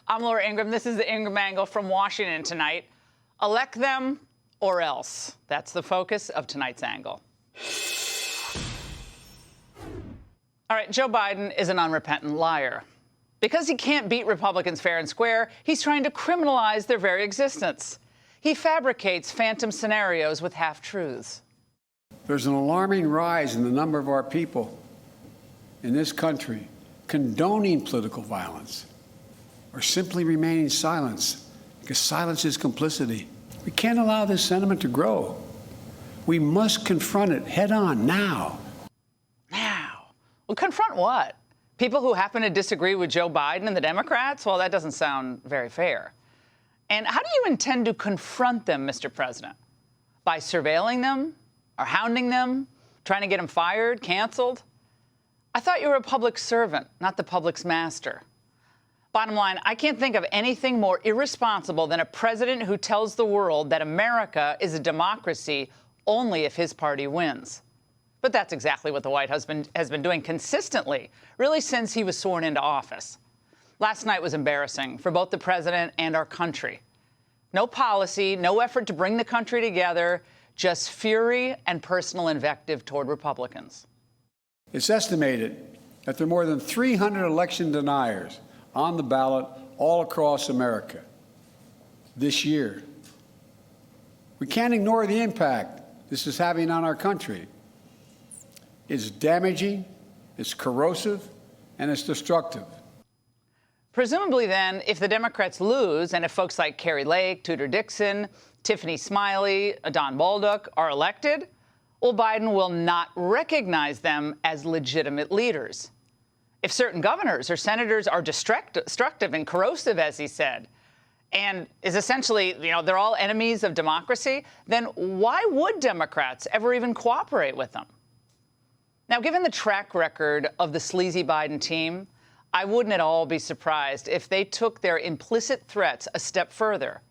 I'm Laura Ingraham. This is the Ingraham Angle from Washington tonight. Elect them or else. That's the focus of tonight's angle. All right, Joe Biden is an unrepentant liar. Because he can't beat Republicans fair and square, he's trying to criminalize their very existence. He fabricates phantom scenarios with half-truths. There's an alarming rise in the number of our people in this country condoning political violence or simply remaining silent, because silence is complicity. We can't allow this sentiment to grow. We must confront it head on now. Now? Well, confront what? People who happen to disagree with Joe Biden and the Democrats? Well, that doesn't sound very fair. And how do you intend to confront them, Mr. President? By surveilling them or hounding them, trying to get them fired, canceled? I thought you were a public servant, not the public's master. Bottom line, I can't think of anything more irresponsible than a president who tells the world that America is a democracy only if his party wins. But that's exactly what the White House has been doing consistently, really since he was sworn into office. Last night was embarrassing for both the president and our country. No policy, no effort to bring the country together, just fury and personal invective toward Republicans. It's estimated that there are more than 300 election deniers on the ballot all across America this year. We can't ignore the impact this is having on our country. It's damaging, it's corrosive, and it's destructive. Presumably, then, if the Democrats lose, and if folks like Carrie Lake, Tudor Dixon, Tiffany Smiley, Don Bolduc are elected, well, Biden will not recognize them as legitimate leaders. If certain governors or senators are destructive and corrosive, as he said, and is essentially, they're all enemies of democracy, then why would Democrats ever even cooperate with them? Now, given the track record of the sleazy Biden team, I wouldn't at all be surprised if they took their implicit threats a step further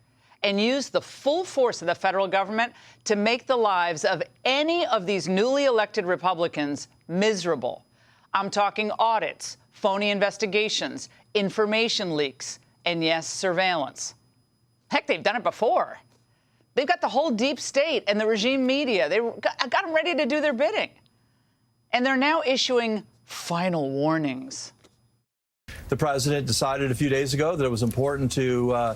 and used the full force of the federal government to make the lives of any of these newly elected Republicans miserable. I'm talking audits, phony investigations, information leaks, and yes, surveillance. Heck, they've done it before. They've got the whole deep state and the regime media. They got them ready to do their bidding. And they're now issuing final warnings. The president decided a few days ago that it was important to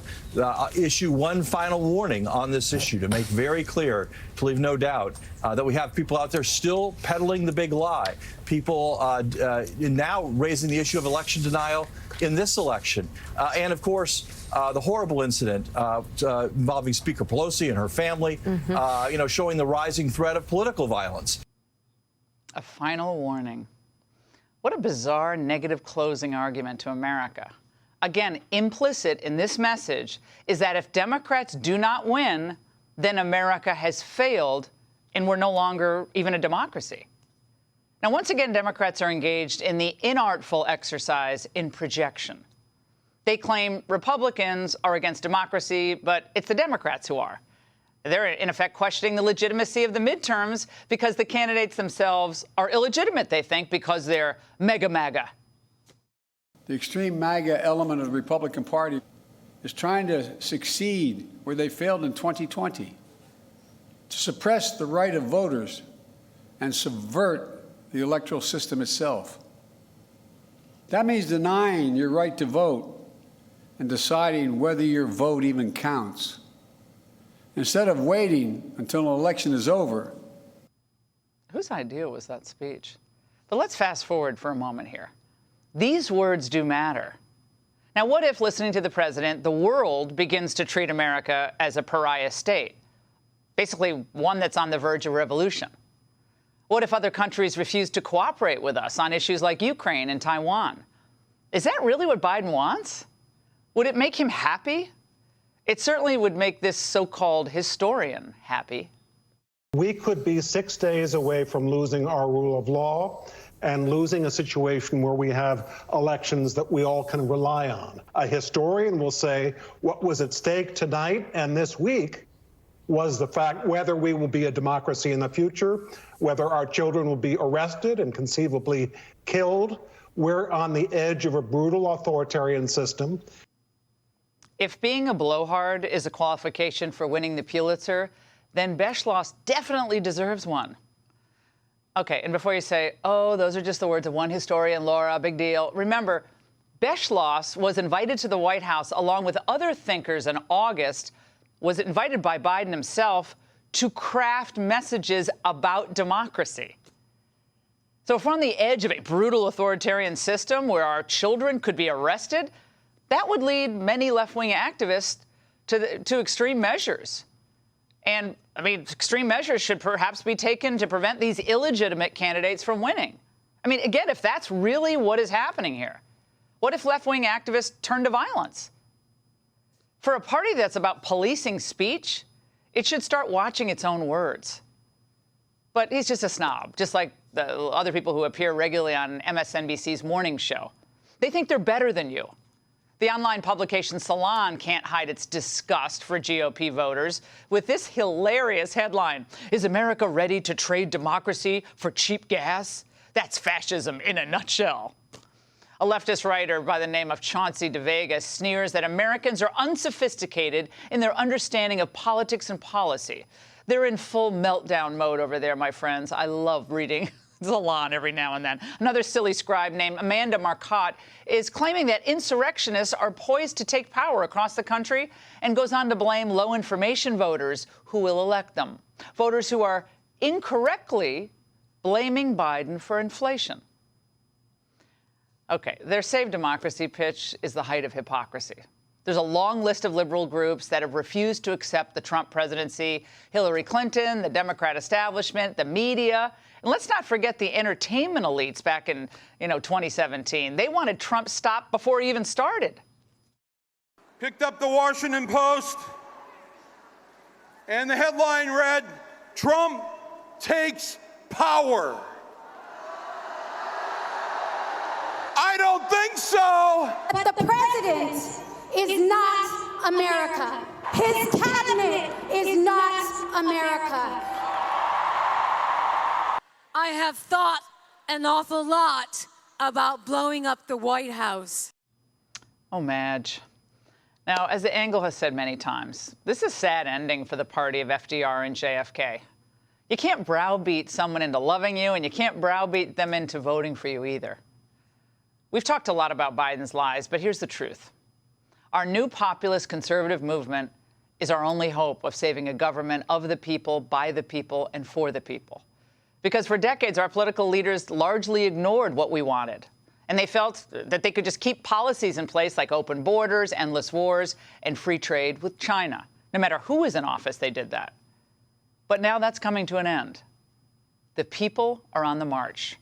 issue one final warning on this issue, to make very clear, to leave no doubt, that we have people out there still peddling the big lie, people now raising the issue of election denial in this election. And, of course, the horrible incident involving Speaker Pelosi and her family, showing the rising threat of political violence. A final warning. What a bizarre negative closing argument to America. Again, implicit in this message is that if Democrats do not win, then America has failed and we're no longer even a democracy. Now, once again, Democrats are engaged in the inartful exercise in projection. They claim Republicans are against democracy, but it's the Democrats who are. They're, in effect, questioning the legitimacy of the midterms because the candidates themselves are illegitimate, they think, because they're mega MAGA. The extreme MAGA element of the Republican Party is trying to succeed where they failed in 2020, to suppress the right of voters and subvert the electoral system itself. That means denying your right to vote and deciding whether your vote even counts. Instead of waiting until an election is over. Whose idea was that speech? But let's fast forward for a moment here. These words do matter. Now, what if, listening to the president, the world begins to treat America as a pariah state, basically one that's on the verge of revolution? What if other countries refuse to cooperate with us on issues like Ukraine and Taiwan? Is that really what Biden wants? Would it make him happy? It certainly would make this so-called historian happy. We could be 6 days away from losing our rule of law and losing a situation where we have elections that we all can rely on. A historian will say what was at stake tonight and this week was the fact whether we will be a democracy in the future, whether our children will be arrested and conceivably killed. We're on the edge of a brutal authoritarian system. If being a blowhard is a qualification for winning the Pulitzer, then Beschloss definitely deserves one. Okay, and before you say, oh, those are just the words of one historian, Laura, big deal, remember, Beschloss was invited to the White House along with other thinkers in August, was invited by Biden himself to craft messages about democracy. So if we're on the edge of a brutal authoritarian system where our children could be arrested, that would lead many left-wing activists to extreme measures. And, I mean, extreme measures should perhaps be taken to prevent these illegitimate candidates from winning. I mean, again, if that's really what is happening here, what if left-wing activists turn to violence? For a party that's about policing speech, it should start watching its own words. But he's just a snob, just like the other people who appear regularly on MSNBC's morning show. They think they're better than you. The online publication Salon can't hide its disgust for GOP voters with this hilarious headline: "Is America ready to trade democracy for cheap gas? That's fascism in a nutshell." A leftist writer by the name of Chauncey DeVega sneers that Americans are unsophisticated in their understanding of politics and policy. They're in full meltdown mode over there, my friends. I love reading Salon every now and then. Another silly scribe named Amanda Marcotte is claiming that insurrectionists are poised to take power across the country and goes on to blame low-information voters who will elect them. Voters who are incorrectly blaming Biden for inflation. Okay, their Save Democracy pitch is the height of hypocrisy. There's a long list of liberal groups that have refused to accept the Trump presidency: Hillary Clinton, the Democrat establishment, the media. And let's not forget the entertainment elites back in, 2017. They wanted Trump stopped before he even started. Picked up the Washington Post, and the headline read, "Trump takes power." I don't think so. But the president is not America. His cabinet is not America. I have thought an awful lot about blowing up the White House. Oh, Madge. Now, as the Angle has said many times, this is a sad ending for the party of FDR and JFK. You can't browbeat someone into loving you, and you can't browbeat them into voting for you either. We've talked a lot about Biden's lies, but here's the truth. Our new populist conservative movement is our only hope of saving a government of the people, by the people, and for the people. Because for decades, our political leaders largely ignored what we wanted. And they felt that they could just keep policies in place like open borders, endless wars, and free trade with China. No matter who was in office, they did that. But now that's coming to an end. The people are on the march.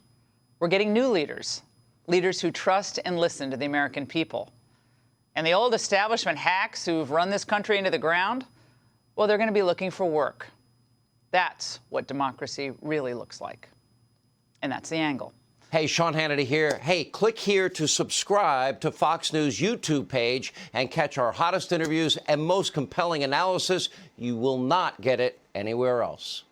We're getting new leaders, leaders who trust and listen to the American people. And the old establishment hacks who've run this country into the ground, well, they're going to be looking for work. That's what democracy really looks like. And that's The Angle. Hey, Sean Hannity here. Hey, click here to subscribe to Fox News YouTube page and catch our hottest interviews and most compelling analysis. You will not get it anywhere else.